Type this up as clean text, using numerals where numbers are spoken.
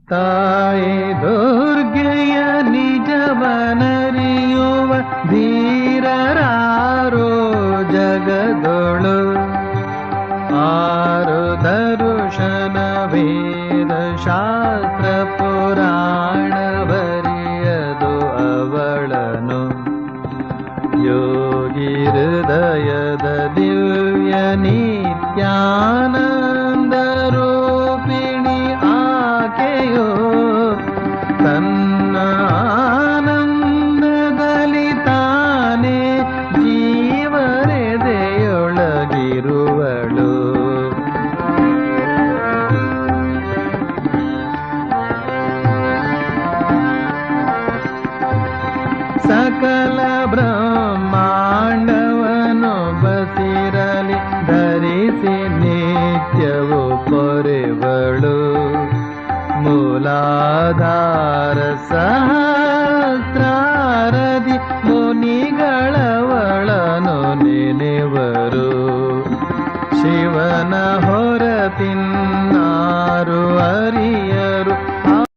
ತಾಯಿ ದುರ್ಗೆಯ ನಿಜವನರಿಯುವ ಧೀರರಾರೋ ಜಗದೊಳು ಆರು ದರುಶನ ವೇದ ಶಾಸ್ತ್ರ ಪುರಾಣವರಿಯದು ಅವಳನು ಯೋಗಿ ಹೃದಯದ ದಿವ್ಯ ನಿತ್ಯಾನಂದ ರೂಪಿಣಿ ಆಕೆಯೋ ತನ್ನ ಆನಂದದಲ್ಲಿ ತಾನೇ ಜೀವರೆದೆಯೊಳಗಿರುವಳು. ಸಕಲ ಬ್ರಹ್ಮಾಂಡವನು ಬಸಿರಲಿ ಧರಿಸಿ ನಿತ್ಯವು ಪೊರೆವಳು ಮೂಲಾಧಾರ ಸಹ